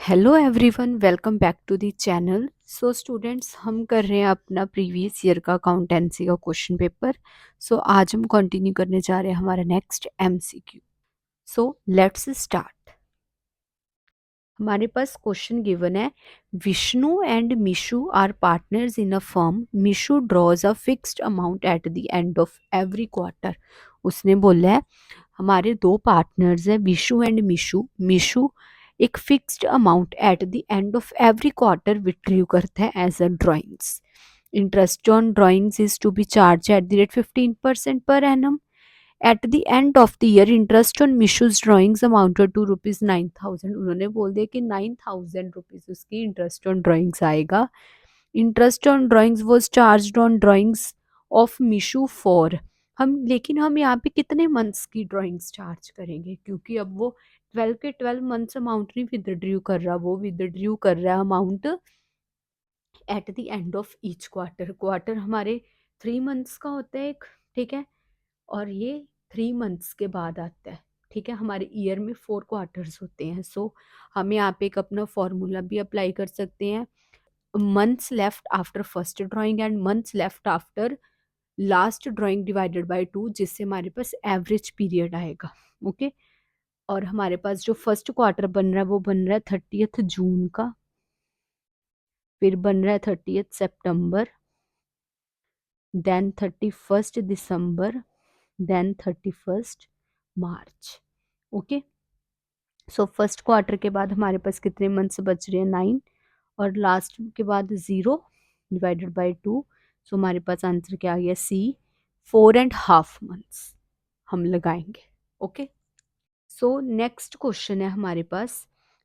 Hello everyone, welcome back to the channel. So students, हम कर रहे हैं अपना प्रीवियस ईयर का अकाउंटेंसी का क्वेश्चन पेपर। सो आज हम कंटिन्यू करने जा रहे हैं हमारा next MCQ. So let's start. हमारे पास क्वेश्चन गिवन है, Vishnu and Mishu are partners in a firm. Mishu draws a fixed amount at the end of every quarter. उसने बोला है हमारे दो पार्टनर्स हैं, विशु एंड मिशु। मिशु एक fixed amount at the end of every quarter withdraw करता है as a drawings. Interest on drawings is to be charge at the rate 15% per annum. At the end of the year interest on Mishu's drawings amounted to ₹9,000। उन्होंने बोल दिया कि ₹9,000 उसकी interest on drawings आएगा। Interest on drawings was charge on drawings of Mishu for. लेकिन हम यहाँ पे कितने मंथ्स की ड्राइंग्स चार्ज करेंगे, क्योंकि अब वो 12 के 12 मंथ्स अमाउंट नहीं विदड्रू कर रहा, वो विदड्रू कर रहा है amount at the end of each quarter. Quarter हमारे 3 मंथ्स का होता है एक, ठीक है, और ये 3 मंथ्स के बाद आता है, ठीक है। हमारे ईयर में 4 क्वार्टर्स होते हैं। सो हम यहाँ पे एक अपना फॉर्मूला भी अप्लाई कर सकते हैं, months left after first drawing and months left after last drawing divided by 2, जिससे हमारे पास एवरेज पीरियड आएगा। ओके, और हमारे पास जो फर्स्ट क्वार्टर बन रहा है वो बन रहा है 30 जून का, फिर बन रहा है 30 सितंबर, देन 31 दिसंबर, देन 31 मार्च। ओके, सो फर्स्ट क्वार्टर के बाद हमारे पास कितने मंथ्स बच रहे हैं, 9, और लास्ट के बाद 0 डिवाइडेड बाय 2। सो हमारे पास आंसर क्या आ गया, सी, 4.5 मंथ्स हम लगाएंगे। ओके, सो नेक्स्ट क्वेश्चन है हमारे पास,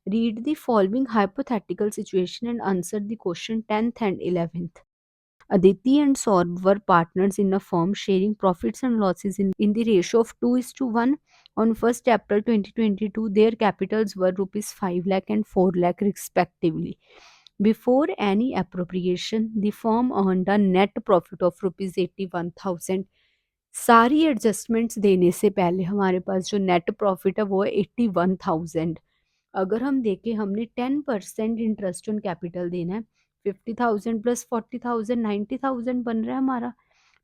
read the following hypothetical situation and answer the question 10th and 11th। Aditi and Saurabh were partners in a firm sharing profits and losses in the ratio of 2:1. On 1st April 2022, their capitals were rupees 5 lakh and 4 lakh respectively. Before any appropriation, the firm earned a net profit of rupees 81,000. सारी adjustments देने से पहले हमारे पास जो net profit है वो है 81,000। अगर हम देखें, हमने 10% इंटरेस्ट ऑन कैपिटल देना है, 50,000 प्लस 40,000 90,000 बन रहा है हमारा,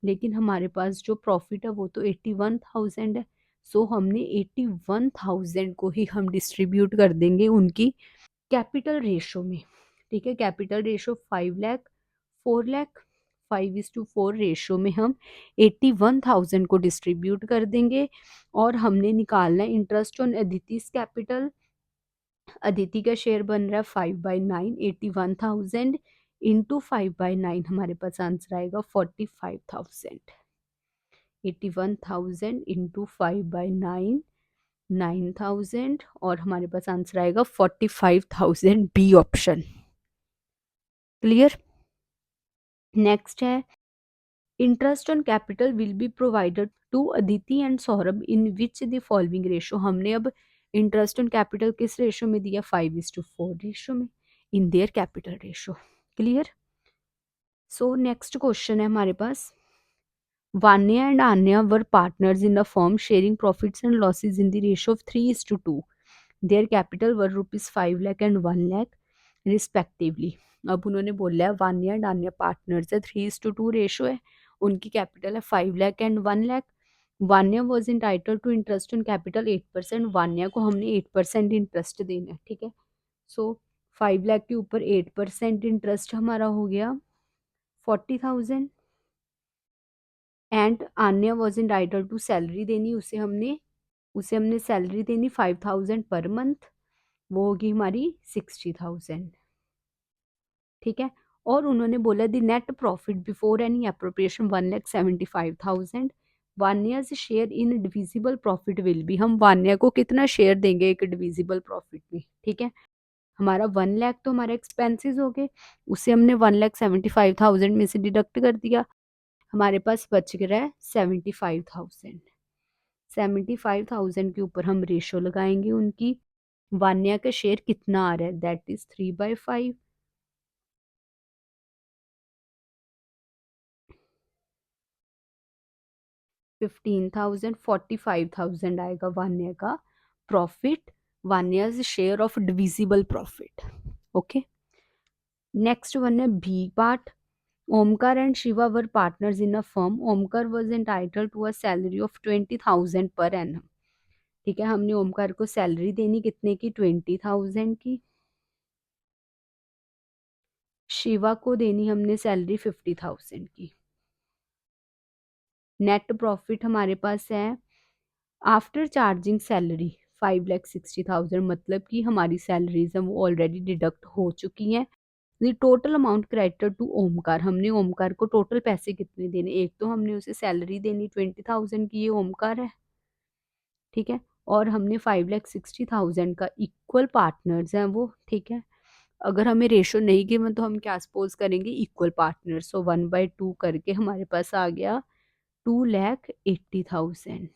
लेकिन हमारे पास जो प्रॉफिट है वो तो 81,000 है। सो हमने 81,000 को ही हम डिस्ट्रीब्यूट कर देंगे उनकी कैपिटल रेशो में, ठीक है। Capital ratio 5 lakh 4 lakh, 5:4 ratio में हम 81,000 को डिस्ट्रीब्यूट कर देंगे। और हमने निकालना है इंटरेस्ट ऑन अदिति's कैपिटल। अदिति का शेयर बन रहा है 5/9, 81,000 इंटू 5/9, हमारे पास आंसर आएगा 45,000। 81,000 इंटू 5/9, 9,000, और हमारे पास आंसर आएगा 45,000, बी ऑप्शन। क्लियर। नेक्स्ट है, interest on capital will be provided to Aditi and Saurabh in which the following ratio. हमने अब इंटरेस्ट ऑन कैपिटल किस रेशो में दिया, 5:4 रेशो में, in their capital ratio. Clear. So next question है हमारे पास, Vanya and Anya were partners in a firm sharing profits and losses in the ratio of 3:2। Their capital were rupees 5 lakh and 1 lakh respectively. अब उन्होंने बोला है वान्या एंड आन्या पार्टनर्स है, 3:2 ratio है, उनकी कैपिटल है 5 lakh and 1 lakh. Vanya was entitled to interest on capital 8%। Vanya को हमने 8% इंटरेस्ट देना है, ठीक है। सो 5 लाख के ऊपर 8% इंटरेस्ट हमारा हो गया 40,000। And Anya was entitled to salary देनी, उसे हमने सैलरी देनी 5,000 पर मंथ, वो होगी हमारी 60,000, ठीक है। और उन्होंने बोला the net profit before any appropriation 1,75,000। Vanya's share in divisible profit will be. हम वान्या को कितना शेयर देंगे एक डिविजिबल प्रॉफिट में, ठीक है। हमारा 1 लाख तो हमारे एक्सपेंसेस हो गए, उसे हमने 1,75,000 में से डिडक्ट कर दिया, हमारे पास बच रहा है 75,000। 75,000 के ऊपर हम रेशो लगाएंगे उनकी। वान्या का शेयर कितना आ रहा है, दैट इज 3/5। 15,000, 45,000 आएगा वान्या का profit Vanya's share of divisible profit. Okay, next one है B part. Omkar and Shiva were partners in a firm. Omkar was entitled to a salary of 20,000 per annum. ठीक है, हमने ओमकार को सैलरी देनी कितने की, 20,000 की. शिवा को देनी हमने सैलरी 50,000 की. नेट प्रॉफिट हमारे पास है आफ्टर चार्जिंग सैलरी 5,60,000, मतलब कि हमारी सैलरीज हैं वो ऑलरेडी डिडक्ट हो चुकी हैं. The total amount credited to Omkar, हमने ओमकार को टोटल पैसे कितने देने, एक तो हमने उसे सैलरी देनी 20,000 की, ये ओमकार है. ठीक है, और हमने 5,60,000 का इक्वल पार्टनर्स हैं वो. ठीक है, अगर हमें रेशो नहीं गिवन तो हम क्या सपोज करेंगे, इक्वल पार्टनर्स. सो 1/2 करके हमारे पास आ गया 2,80,000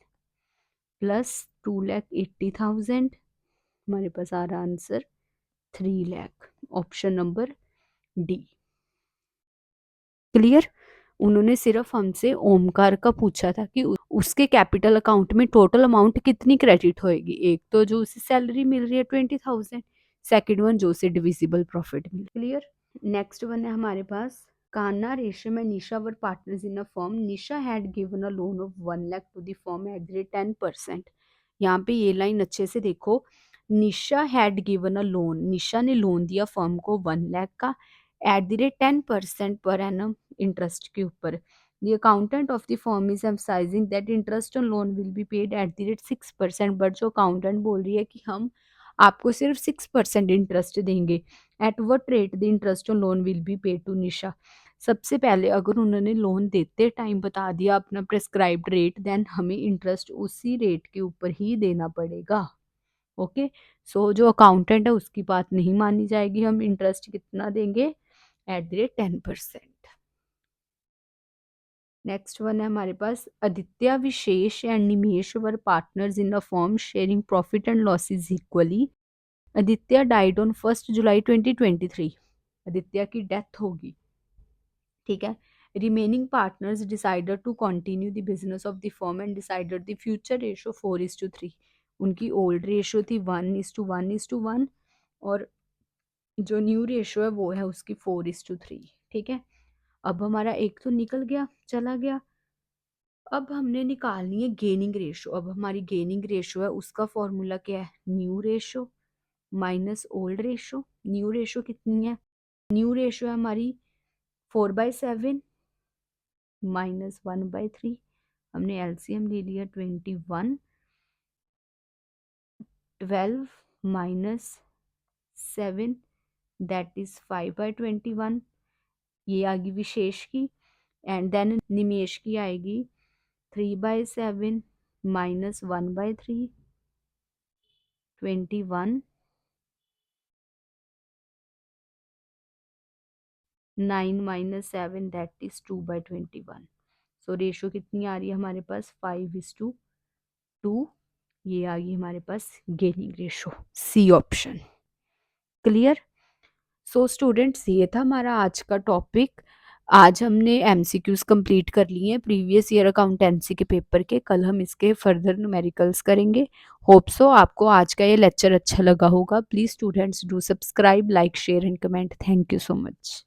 प्लस 2,80,000, हमारे पास आ रहा answer 3 lakh. Option number D. Clear. उन्होंने सिर्फ हमसे ओमकार का पूछा था कि उसके कैपिटल अकाउंट में टोटल अमाउंट कितनी क्रेडिट होएगी. एक तो जो उसे सैलरी मिल रही है 20,000, सेकेंड वन जो उसे डिविजिबल प्रॉफिट मिल. क्लियर. नेक्स्ट वन है हमारे पास Kanha, Resham and Nisha were partners in a firm. Nisha had given a loan of 1 lakh to the firm at the rate 10%. यहाँ पे ये लाइन अच्छे से देखो. Nisha had given a loan, Nisha ने लोन दिया फर्म को 1 लाख का eight the rate 10% per annum interest के ऊपर. The accountant of the firm is emphasizing that interest on loan will be paid at the rate 6%. But जो अकाउंटेंट बोल रही है कि हम आपको सिर्फ 6% इंटरेस्ट देंगे. At what rate the interest on loan will be paid to Nisha. सबसे पहले अगर उन्होंने लोन देते टाइम बता दिया अपना प्रेस्क्राइब्ड रेट, देन हमें इंटरेस्ट उसी रेट के ऊपर ही देना पड़ेगा. ओके, सो जो अकाउंटेंट है उसकी बात नहीं मानी जाएगी. हम इंटरेस्ट कितना देंगे, at the rate 10%. Next one है हमारे पास Aditya, Vishesh and Nimesh were partners in a firm sharing profit and losses equally. Aditya died on 1 July 2023. Aditya की डेथ होगी. ठीक है, remaining partners decided to continue the business of the firm and decided the future ratio 4:3. उनकी old ratio थी 1:1:1 और जो new ratio है वो है उसकी 4:3. ठीक है, अब हमारा एक तो निकल गया, चला गया. अब हमने निकालनी है गेनिंग रेशो. अब हमारी गेनिंग रेशो है उसका फॉर्मूला क्या है, new ratio minus old ratio. New ratio कितनी है, न्यू रेशो है हमारी 4/7 माइनस 1/3. हमने एलसीएम ले लिया 21. 12 माइनस 7 दैट इज 5/21. ये आ गई विशेष की. एंड देन निमेश की आएगी 3/7 minus 1/3 21. 9 minus 7 that is 2/21. So ratio कितनी आ रही है हमारे पास, 5:2. ये आ गई हमारे पास gaining ratio, C option. Clear. So students ये था हमारा आज का टॉपिक. आज हमने एमसीक्यूज कंप्लीट कर लिए हैं प्रीवियस ईयर अकाउंटेंसी के पेपर के. कल हम इसके फर्दर न्यूमेरिकल्स करेंगे. होप सो आपको आज का ये लेक्चर अच्छा लगा होगा. Please students do subscribe, like, share and comment. Thank you so much.